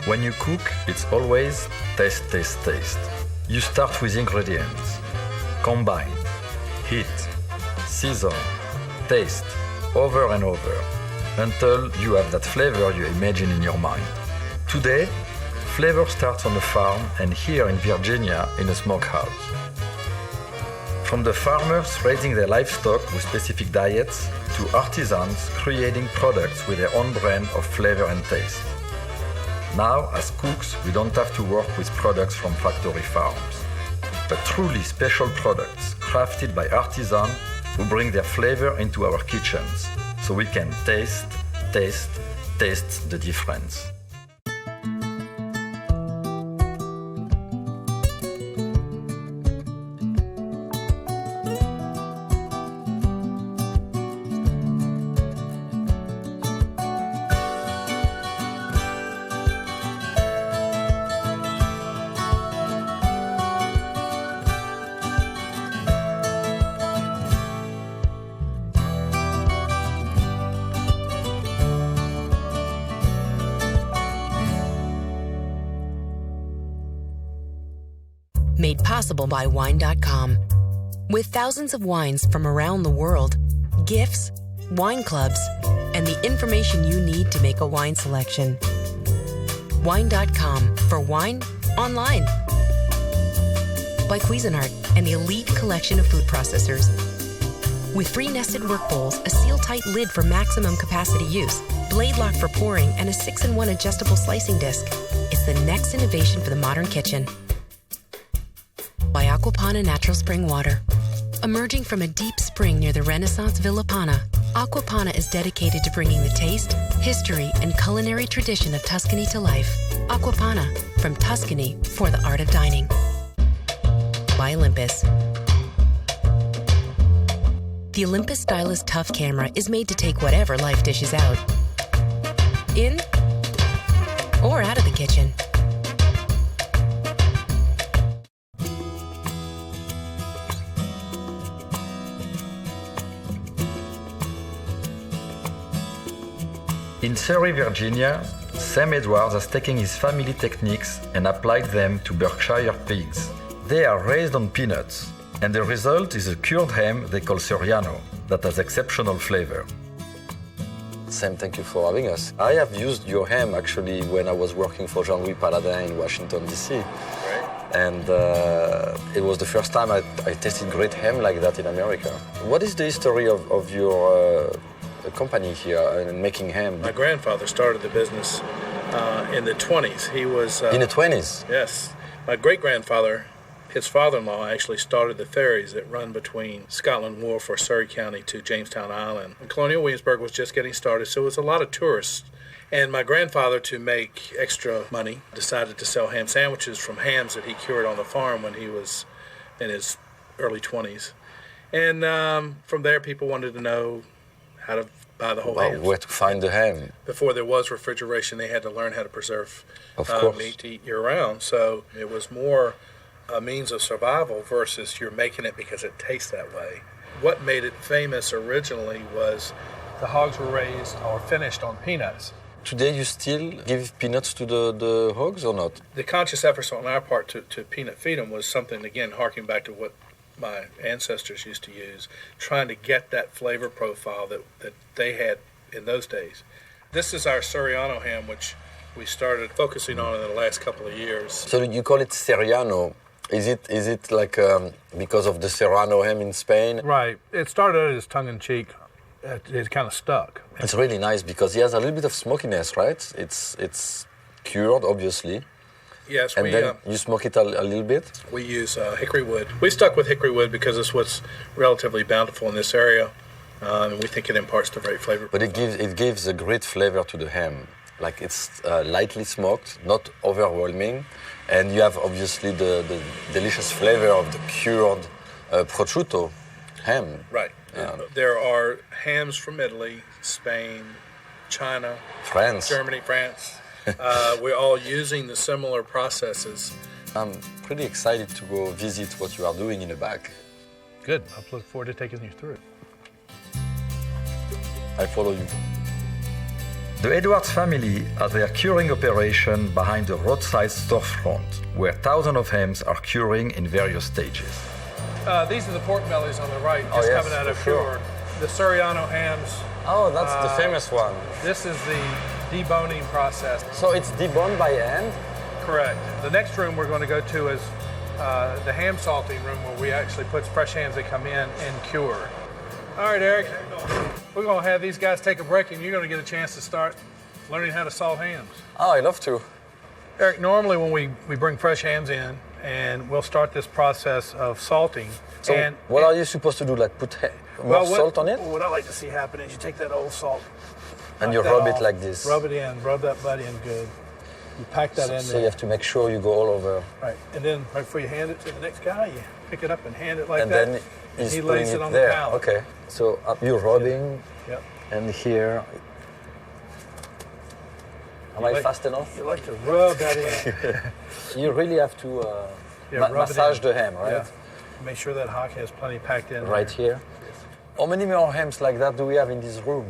When you cook, it's always taste, taste, taste. You start with ingredients. Combine, heat, season, taste, over and over, until you have that flavor you imagine in your mind. Today, flavor starts on a farm and here in Virginia in a smokehouse. From the farmers raising their livestock with specific diets to artisans creating products with their own brand of flavor and taste. Now, as cooks, we don't have to work with products from factory farms, but truly special products crafted by artisans who bring their flavor into our kitchens so we can taste the difference. Made possible by wine.com. With thousands of wines from around the world, gifts, wine clubs, and the information you need to make a wine selection. Wine.com for wine online. By Cuisinart and the elite collection of food processors. With free nested work bowls, a seal-tight lid for maximum capacity use, blade lock for pouring, and a 6-in-1 adjustable slicing disc. It's the next innovation for the modern kitchen. By Aquapana Natural Spring Water. Emerging from a deep spring near the Renaissance Villa Pana, Aquapana is dedicated to bringing the taste, history, and culinary tradition of Tuscany to life. Aquapana, from Tuscany for the art of dining. By Olympus. The Olympus Stylus Tough Camera is made to take whatever life dishes out. In or out of the kitchen. In Surrey, Virginia, Sam Edwards has taken his family techniques and applied them to Berkshire pigs. They are raised on peanuts, and the result is a cured ham they call Surryano that has exceptional flavor. Sam, thank you for having us. I have used your ham actually when I was working for Jean-Louis Paladin in Washington, D.C. Right. And it was the first time I tasted great ham like that in America. What is the history of your company here in making ham? My grandfather started the business in the 20s. He was... in the 20s? Yes. My great-grandfather, his father-in-law, actually started the ferries that run between Scotland Wharf or Surrey County to Jamestown Island. And Colonial Williamsburg was just getting started, so it was a lot of tourists. And my grandfather, to make extra money, decided to sell ham sandwiches from hams that he cured on the farm when he was in his early 20s. And from there, people wanted to know how to buy the whole ham. Where to find the ham. Before there was refrigeration, they had to learn how to preserve meat to eat year-round. So it was more a means of survival versus you're making it because it tastes that way. What made it famous originally was the hogs were raised or finished on peanuts. Today you still give peanuts to the hogs or not? The conscious efforts on our part to peanut feed them was something, again, harking back to what my ancestors used to use, trying to get that flavor profile that they had in those days. This is our Surryano ham, which we started focusing on in the last couple of years. So you call it Surryano. Is it like because of the Serrano ham in Spain? Right. It started as tongue-in-cheek. It kind of stuck. It's really nice because it has a little bit of smokiness, right? It's cured, obviously. Yes, and then you smoke it a little bit? We use hickory wood. We stuck with hickory wood because it's what's relatively bountiful in this area, and we think it imparts the right flavor. But it gives a great flavor to the ham. Like it's lightly smoked, not overwhelming, and you have obviously the delicious flavor of the cured prosciutto ham. Right. There are hams from Italy, Spain, China, France, Germany, France. We're all using the similar processes. I'm pretty excited to go visit what you are doing in the back. Good. I look forward to taking you through it. I follow you. The Edwards family has their curing operation behind the roadside storefront, where thousands of hams are curing in various stages. These are the pork bellies on the right, Oh, just yes, coming out of for sure. cure. The Surryano Hams. Oh, that's the famous one. This is the deboning process. So it's deboned by hand? Correct. The next room we're going to go to is the ham salting room, where we actually put fresh hams that come in and cure. All right, Eric, we're going to have these guys take a break, and you're going to get a chance to start learning how to salt hams. Oh, I love to. Eric, normally when we bring fresh hams in, and we'll start this process of salting. So and what are you supposed to do? Like put more salt on it? What I like to see happen is you take that old salt And you that rub it off, like this. Rub it in, rub that butt in good. You pack that in So there. you have to make sure you go all over. Right, and then right before you hand it to the next guy, you pick it up and hand it like And that. then he's he putting lays it on there. the pallet. Okay. So you're rubbing, Yep. and here. Am I like- fast enough? You like to rub that in. You really have to Rub it massage in. the ham, right? Yeah. Make sure that hock has plenty packed in. Right here. How many more hams like that do we have in this room?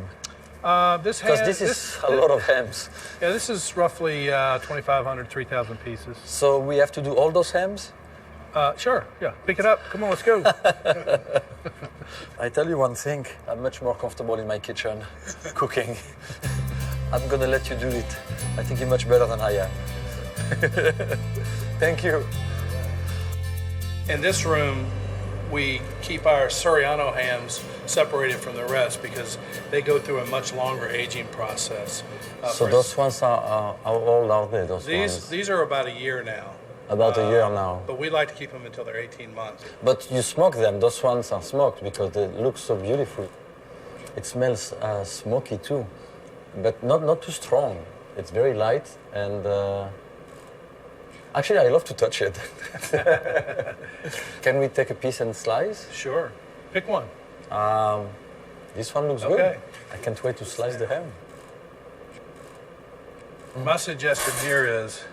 This Because hand, this is a lot of hams. Yeah, this is roughly 2,500, 3,000 pieces. So we have to do all those hams? Sure, yeah. Pick it up. Come on, let's go. I tell you one thing, I'm much more comfortable in my kitchen cooking. I'm gonna let you do it. I think you're much better than I am. Thank you. In this room, we keep our Surryano hams separated from the rest because they go through a much longer aging process. So those ones are how old are they? Those ones? These are about a year now. About a year now. But we like to keep them until they're 18 months. But you smoke them. Those ones are smoked because they look so beautiful. It smells smoky too, but not too strong. It's very light and. Actually, I love to touch it. Can we take a piece and slice? Sure. Pick one. This one looks Okay. good. I can't wait to slice the ham. My suggestion here is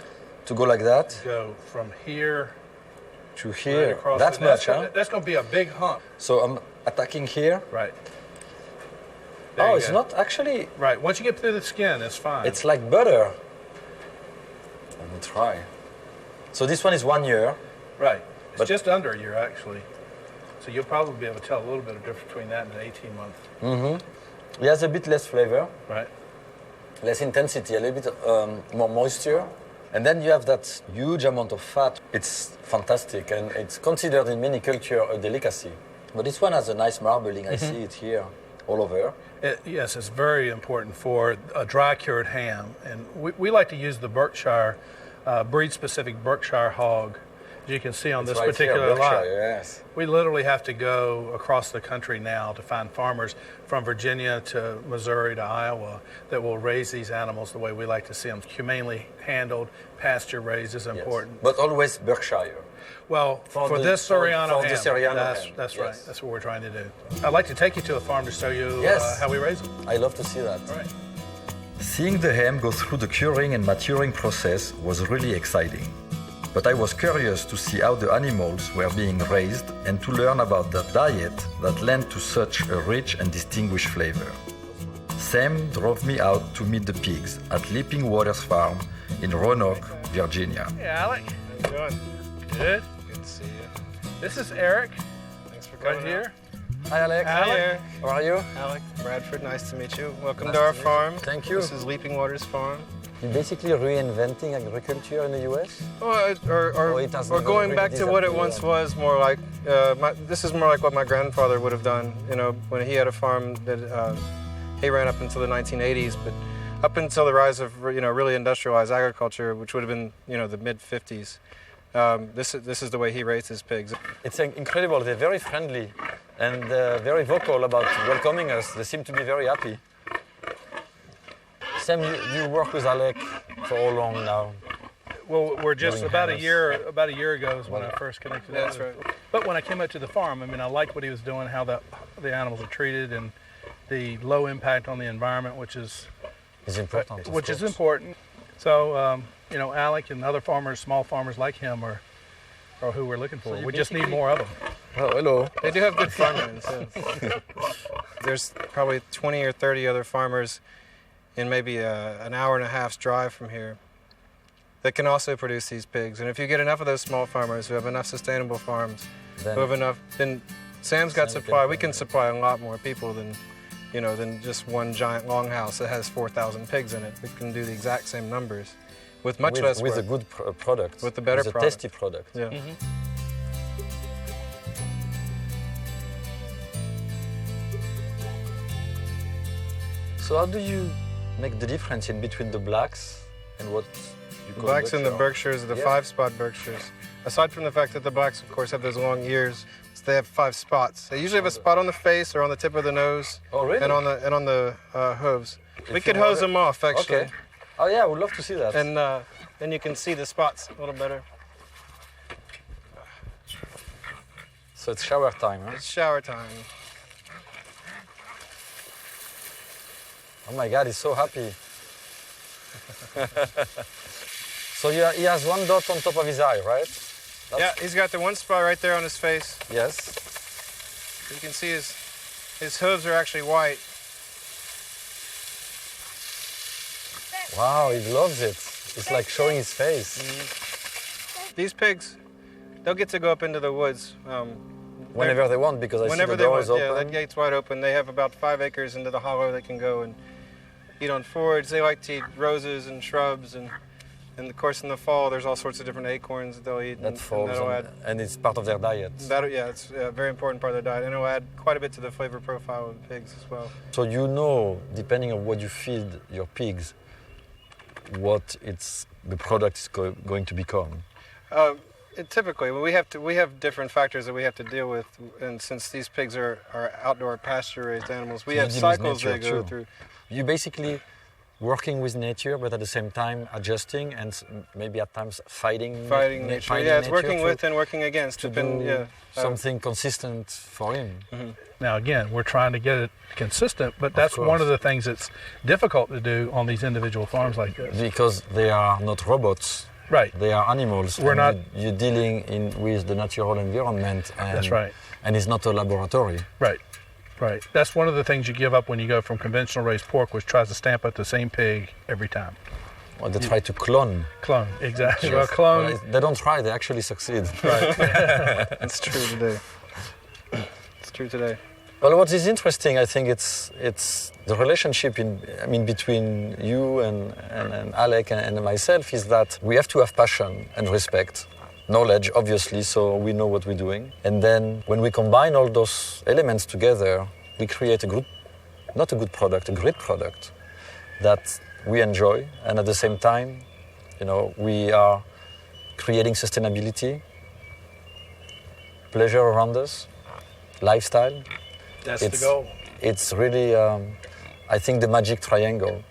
To go like that go from here to right here. across. That's much, huh? That's going to be a big hump. So I'm attacking here. Right. There Oh, you it's go. not actually. Right. Once you get through the skin, it's fine. It's like butter. Let me try. So this one is 1 year. right. It's but- just under a year, actually. So you'll probably be able to tell a little bit of difference between that and an 18 month. It has a bit less flavor, Right. less intensity, a little bit more moisture. And then you have that huge amount of fat. It's fantastic, and it's considered in many cultures a delicacy. But this one has a nice marbling. I see it here all over. Yes, it's very important for a dry cured ham. And we like to use the Berkshire, breed-specific Berkshire hog. As you can see on It's this right particular here, lot. Berkshire, yes. We literally have to go across the country now to find farmers from Virginia to Missouri to Iowa that will raise these animals the way we like to see them. Humanely handled, pasture raised is Yes. important. But always Berkshire. Well, for the- this Surryano for the ham, Surryano that's, ham, that's yes. right. That's what we're trying to do. I'd like to take you to a farm to show you Yes. how we raise them. I love to see that. All right. Seeing the ham go through the curing and maturing process was really exciting. But I was curious to see how the animals were being raised and to learn about the diet that lent to such a rich and distinguished flavor. Sam drove me out to meet the pigs at Leaping Waters Farm in Roanoke, Virginia. Hey, Alec. How you doing? Good. Good to see you. This is Eric Thanks for right coming here. Hi, Alec. Alec. How are you? Alec Bradford, nice to meet you. Welcome Nice to our to meet you. farm. Thank you. This is Leaping Waters Farm. You're basically reinventing agriculture in the US? Or it has or never going really back to what it disappeared. once was, more like, this is more like what my grandfather would have done, you know, when he had a farm that he ran up until the 1980s, but up until the rise of, you know, really industrialized agriculture, which would have been, you know, the mid-50s. This is the way he raised his pigs. It's incredible. They're very friendly and very vocal about welcoming us. They seem to be very happy. Sam, you work with Alec for how long now? Well, we're just Doing about a hams. year ago is when I first connected. That's with him. right. But when I came out to the farm, I mean, I liked what he was doing, how the animals are treated, and the low impact on the environment, which is It's important. of which is course. important. So, you know, Alec and other farmers, small farmers like him, are who we're looking for. you We just need basically- more of them. Oh, hello. They do have good farmers. Yeah. There's probably 20 or 30 other farmers in maybe an hour and a half's drive from here that can also produce these pigs. And if you get enough of those small farmers who have enough sustainable farms, who have enough, then Sam's got supply. We can supply a lot more people than, than just one giant longhouse that has 4,000 pigs in it. We can do the exact same numbers with much less work. With a good product. With a better product. product. A tasty product. Yeah. Mm-hmm. So how do you make the difference in between the blacks and what you call Blacks and the Berkshire? Berkshires, the 5-spot Berkshires. Aside from the fact that the blacks, of course, have those long ears, so they have 5 spots. They usually have a spot on the face or on the tip of the nose, Oh, really? and on the hooves. We If could you hose want them off, actually, Okay. Oh yeah, I would love to see that. and then you can see the spots a little better. So it's shower time, huh? It's shower time. Oh my God, he's so happy. So he has one dot on top of his eye, right? Yeah, he's got the one spot right there on his face. Yes. You can see his hooves are actually white. Wow, he loves it. It's like showing his face. These pigs, they'll get to go up into the woods. Whenever they want, because I see Whenever the they door want, is open. yeah, that gate's wide open. They have about 5 acres into the hollow they can go and eat on forage. They like to eat roses and shrubs, and of course in the fall there's all sorts of different acorns that they'll eat. That falls and it's part of their diet. It's a very important part of their diet, and it'll add quite a bit to the flavor profile of the pigs as well. So depending on what you feed your pigs, what the product is going to become. Typically, we have different factors that we have to deal with, and since these pigs are outdoor pasture-raised animals, we have cycles they go through. You basically working with nature, but at the same time adjusting and maybe at times fighting nature. Yeah, it's working with and working against. To do something consistent for him. Mm-hmm. Now, again, we're trying to get it consistent, but that's one of the things that's difficult to do on these individual farms like this. Because they are not robots. Right. They are animals. We're not. You're dealing with the natural environment. And, that's right. And it's not a laboratory. Right. Right. That's one of the things you give up when you go from conventional raised pork, which tries to stamp out the same pig every time. Well, they try to clone. Clone, exactly. Yes. Well, clone. Well, they don't try, they actually succeed. Right. That's true today. It's true today. Well, what is interesting, I think it's the relationship between you and Alec and myself is that we have to have passion and respect. Knowledge, obviously, so we know what we're doing. And then when we combine all those elements together, we create a great product that we enjoy. And at the same time, we are creating sustainability, pleasure around us, lifestyle. That's the goal. It's really, I think, the magic triangle.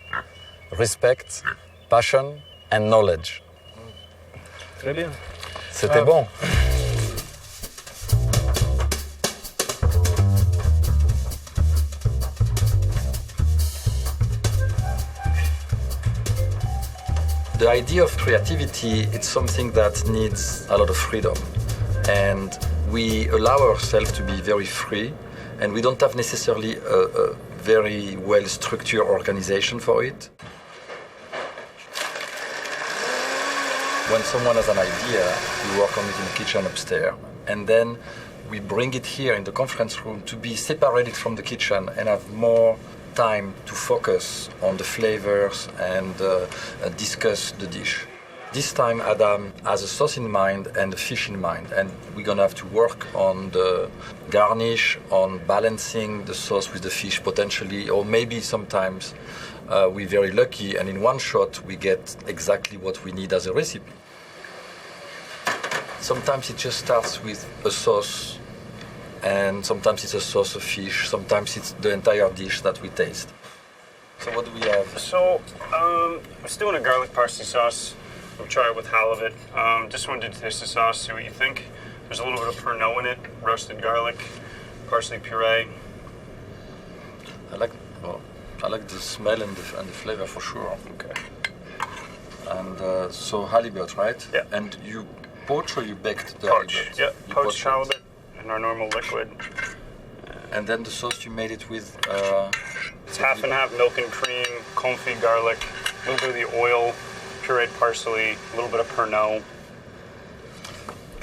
Respect, passion, and knowledge. Très bien. C'était bon. The idea of creativity, it's something that needs a lot of freedom. And we allow ourselves to be very free, and we don't have necessarily a very well-structured organization for it. When someone has an idea, we work on it in the kitchen upstairs, and then we bring it here in the conference room to be separated from the kitchen and have more time to focus on the flavors and discuss the dish. This time Adam has a sauce in mind and a fish in mind, and we're gonna have to work on the garnish, on balancing the sauce with the fish potentially, or maybe sometimes we're very lucky and in one shot we get exactly what we need as a recipe. Sometimes it just starts with a sauce, and sometimes it's a sauce of fish, sometimes it's the entire dish that we taste. So what do we have? So, I'm still in a garlic parsley sauce. We'll try it with halibut. Just wanted to taste the sauce, see what you think. There's a little bit of Pernod in it, roasted garlic, parsley puree. I like the smell and the flavor for sure. Okay. And so halibut, right? Yeah. And you poach or you baked the Poach, halibut? yeah. You Poached poach it. halibut in our normal liquid. And then the sauce you made it with? It's half and half milk and cream, confit garlic, a little bit of the oil, pureed parsley, a little bit of Pernod,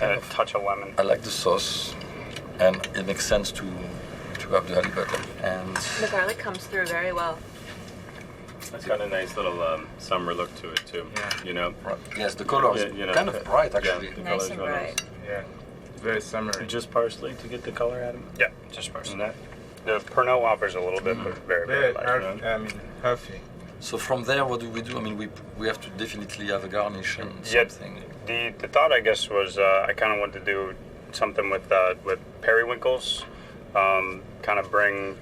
and a touch of lemon. I like the sauce, and it makes sense to have the halibut. And The garlic comes through very well. It's got a nice little summer look to it too. Yeah. You know. yes, the color is kind of bright actually. The Nice color's and really bright. Yeah. It's very summery. Just parsley to get the color out of it. Yeah, just parsley. And that. The Pernod offers a little bit, but very, very Very, light. healthy. So from there, what do we do? I mean, we have to definitely have a garnish and Yeah, something. the thought, I guess, was I kind of wanted to do something with periwinkles, kind of bring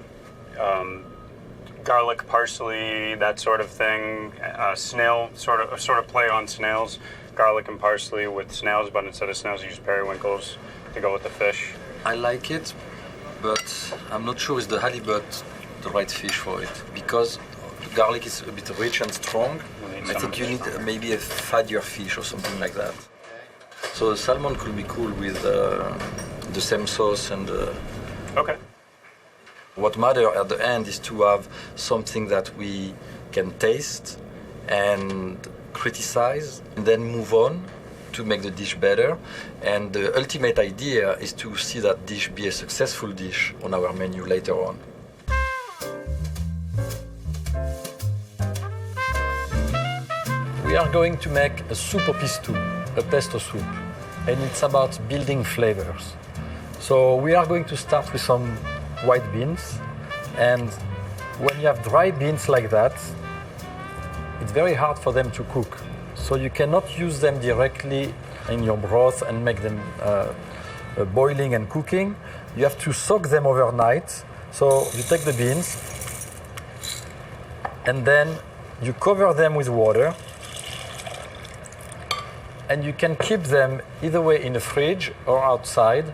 garlic, parsley, that sort of thing. Snail, sort of play on snails. Garlic and parsley with snails, but instead of snails, you use periwinkles to go with the fish. I like it, but I'm not sure is the halibut the right fish for it because the garlic is a bit rich and strong. I think you need maybe a fattier fish or something like that. So the salmon could be cool with the same sauce and. Okay. What matters at the end is to have something that we can taste and criticize and then move on to make the dish better. And the ultimate idea is to see that dish be a successful dish on our menu later on. We are going to make a soup au pistou, a pesto soup, and it's about building flavors. So we are going to start with some white beans, and when you have dry beans like that, it's very hard for them to cook. So you cannot use them directly in your broth and make them boiling and cooking. You have to soak them overnight. So you take the beans, and then you cover them with water, and you can keep them either way in the fridge or outside.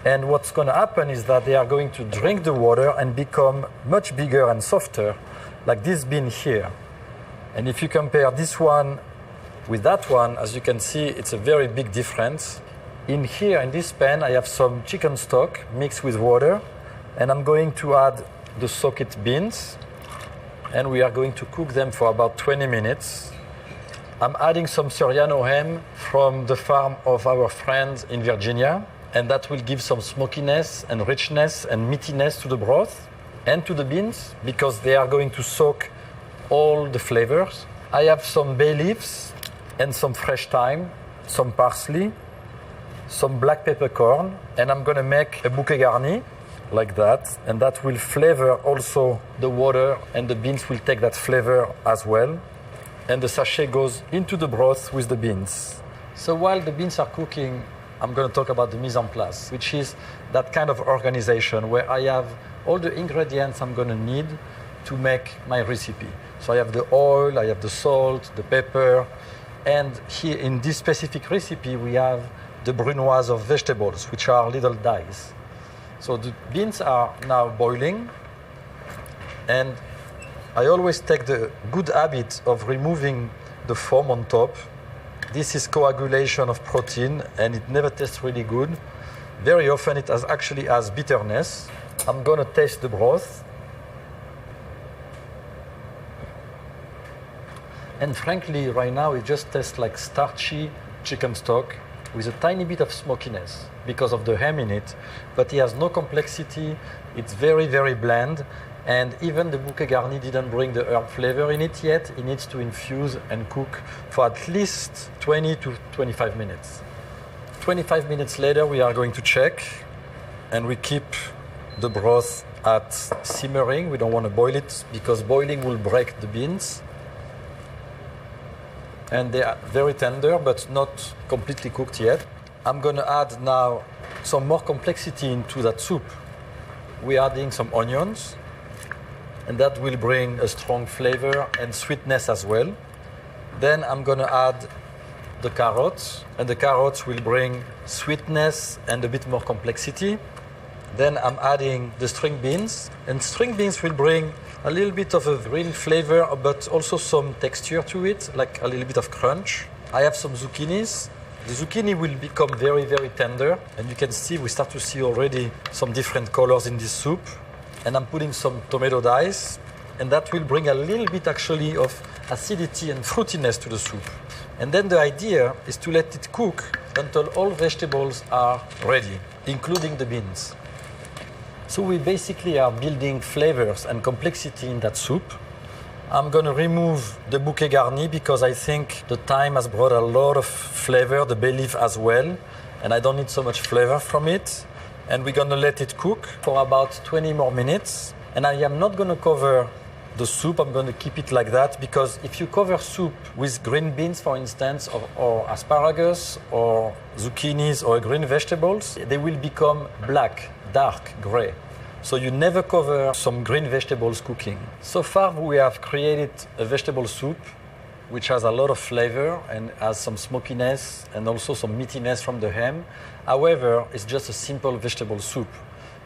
And what's going to happen is that they are going to drink the water and become much bigger and softer, like this bean here. And if you compare this one with that one, as you can see, it's a very big difference. In here, in this pan, I have some chicken stock mixed with water, and I'm going to add the soaked beans, and we are going to cook them for about 20 minutes. I'm adding some Surryano ham from the farm of our friends in Virginia, and that will give some smokiness and richness and meatiness to the broth and to the beans because they are going to soak all the flavors. I have some bay leaves and some fresh thyme, some parsley, some black peppercorn, and I'm going to make a bouquet garni like that, and that will flavor also the water, and the beans will take that flavor as well. And the sachet goes into the broth with the beans. So while the beans are cooking, I'm going to talk about the mise en place, which is that kind of organization where I have all the ingredients I'm going to need to make my recipe. So I have the oil, I have the salt, the pepper, and here in this specific recipe we have the brunoise of vegetables, which are little dice. So the beans are now boiling, and I always take the good habit of removing the foam on top. This is coagulation of protein, and it never tastes really good. Very often it actually has bitterness. I'm going to taste the broth. And frankly, right now it just tastes like starchy chicken stock with a tiny bit of smokiness because of the ham in it, but it has no complexity. It's very, very bland. And even the bouquet garni didn't bring the herb flavor in it yet. It needs to infuse and cook for at least 20 to 25 minutes. 25 minutes later, we are going to check, and we keep the broth at simmering. We don't want to boil it because boiling will break the beans. And they are very tender, but not completely cooked yet. I'm going to add now some more complexity into that soup. We're adding some onions, and that will bring a strong flavor and sweetness as well. Then I'm going to add the carrots, and the carrots will bring sweetness and a bit more complexity. Then I'm adding the string beans, and string beans will bring a little bit of a green flavor, but also some texture to it, like a little bit of crunch. I have some zucchinis, The zucchini will become very, very tender. And you can see, we start to see already some different colors in this soup. And I'm putting some tomato dice. And that will bring a little bit actually of acidity and fruitiness to the soup. And then the idea is to let it cook until all vegetables are ready, including the beans. So we basically are building flavors and complexity in that soup. I'm going to remove the bouquet garni because I think the thyme has brought a lot of flavor, the bay leaf as well, and I don't need so much flavor from it. And we're going to let it cook for about 20 more minutes. And I am not going to cover the soup. I'm going to keep it like that because if you cover soup with green beans, for instance, or asparagus or zucchinis or green vegetables, they will become black, dark, gray. So you never cover some green vegetables cooking. So far we have created a vegetable soup which has a lot of flavor and has some smokiness and also some meatiness from the ham. However, it's just a simple vegetable soup.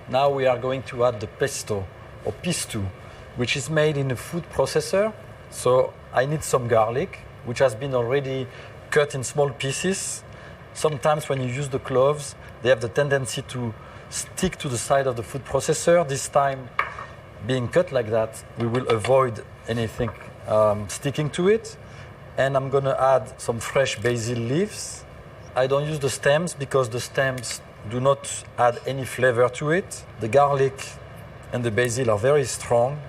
Now we are going to add the pesto or pistu, which is made in a food processor. So I need some garlic, which has been already cut in small pieces. Sometimes when you use the cloves, they have the tendency to stick to the side of the food processor. This time, being cut like that, we will avoid anything sticking to it. And I'm gonna add some fresh basil leaves. I don't use the stems because the stems do not add any flavor to it. The garlic and the basil are very strong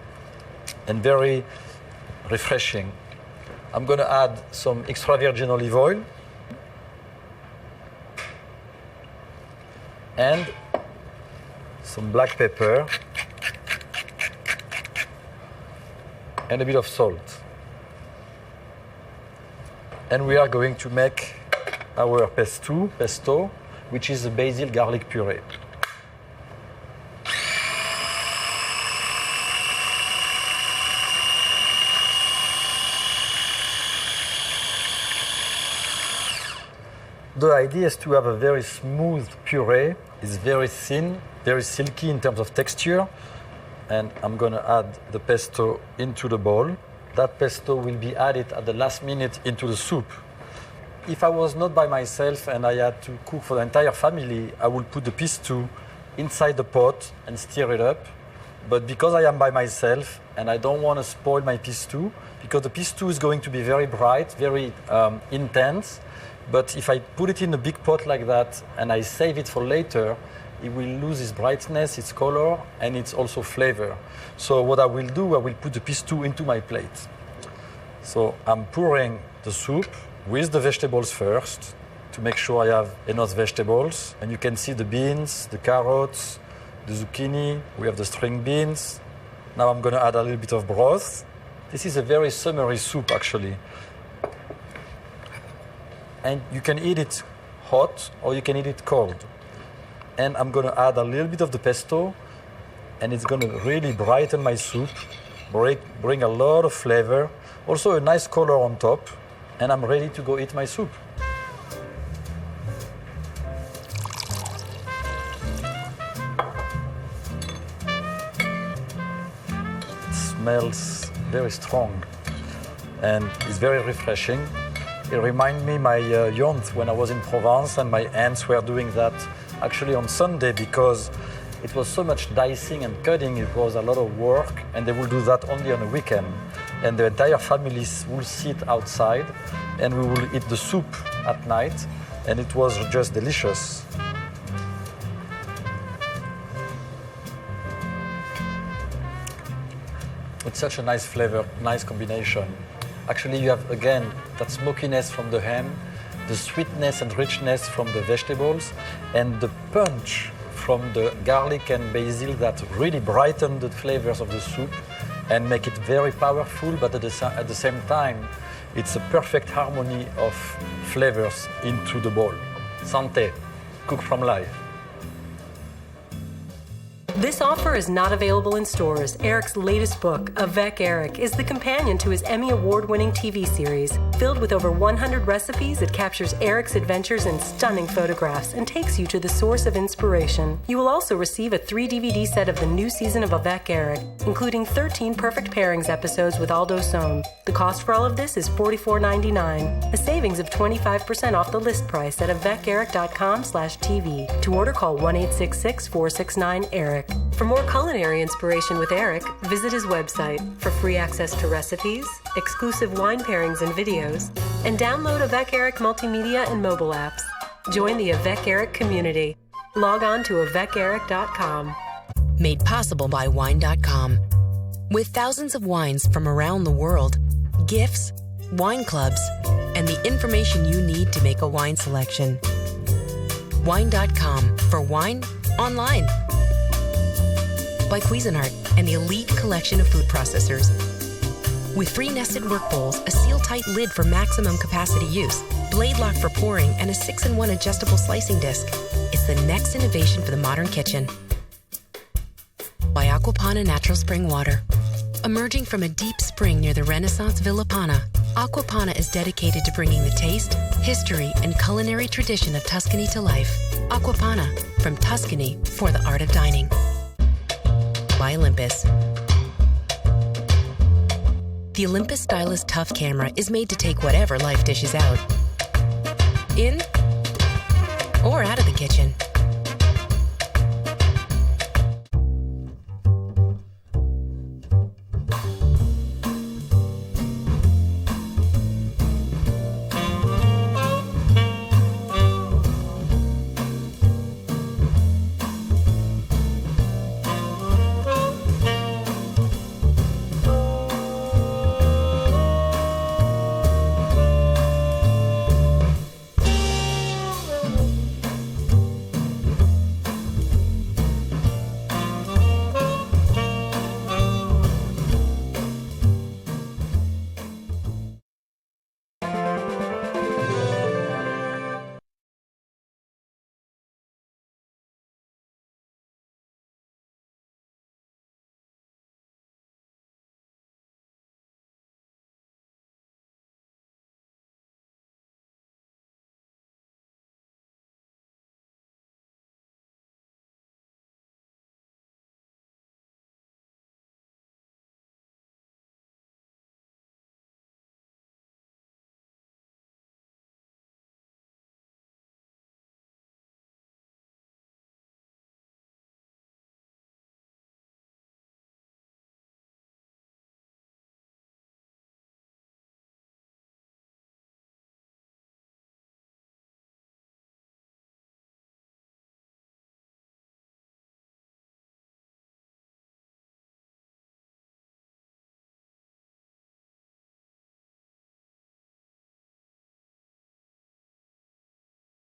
and very refreshing. I'm gonna add some extra virgin olive oil and some black pepper and a bit of salt. And we are going to make our pesto, which is a basil garlic puree. The idea is to have a very smooth puree. It's very thin, very silky in terms of texture. And I'm gonna add the pesto into the bowl. That pesto will be added at the last minute into the soup. If I was not by myself and I had to cook for the entire family, I would put the pesto inside the pot and stir it up. But because I am by myself and I don't want to spoil my pesto, because the pesto is going to be very bright, very intense, but if I put it in a big pot like that and I save it for later, it will lose its brightness, its color, and its also flavor. So what I will do, I will put the pesto into my plate. So I'm pouring the soup with the vegetables first to make sure I have enough vegetables. And you can see the beans, the carrots, the zucchini, we have the string beans. Now I'm gonna add a little bit of broth. This is a very summery soup actually. And you can eat it hot or you can eat it cold. And I'm gonna add a little bit of the pesto and it's gonna really brighten my soup, bring a lot of flavor, also a nice color on top, and I'm ready to go eat my soup. It smells very strong and it's very refreshing. It reminds me my youth when I was in Provence and my aunts were doing that actually on Sunday because it was so much dicing and cutting, it was a lot of work, and they will do that only on a weekend. And the entire families will sit outside and we will eat the soup at night, and it was just delicious. It's such a nice flavor, nice combination. Actually, you have, again, that smokiness from the ham, the sweetness and richness from the vegetables, and the punch from the garlic and basil that really brighten the flavors of the soup and make it very powerful, but at the same time, it's a perfect harmony of flavors into the bowl. Santé, cook from life. This offer is not available in stores. Eric's latest book, Avec, is the companion to his Emmy Award-winning TV series. Filled with over 100 recipes, it captures Eric's adventures in stunning photographs and takes you to the source of inspiration. You will also receive a 3-DVD set of the new season of Avec, including 13 Perfect Pairings episodes with Aldo Sohn. The cost for all of this is $44.99, a savings of 25% off the list price at aveceric.com/TV. To order, call 1-866-469-ERIC. For more culinary inspiration with Eric, visit his website for free access to recipes, exclusive wine pairings and videos, and download Avec Eric multimedia and mobile apps. Join the Avec Eric community. Log on to aveceric.com. Made possible by wine.com. With thousands of wines from around the world, gifts, wine clubs, and the information you need to make a wine selection. Wine.com for wine online. By Cuisinart and the elite collection of food processors. With 3 nested work bowls, a seal-tight lid for maximum capacity use, blade lock for pouring, and a 6-in-1 adjustable slicing disc. It's the next innovation for the modern kitchen. By Aquapana Natural Spring Water. Emerging from a deep spring near the Renaissance Villa Pana, Aquapana is dedicated to bringing the taste, history, and culinary tradition of Tuscany to life. Aquapana, from Tuscany for the art of dining. By Olympus. The Olympus Stylus Tough Camera is made to take whatever life dishes out, in or out of the kitchen.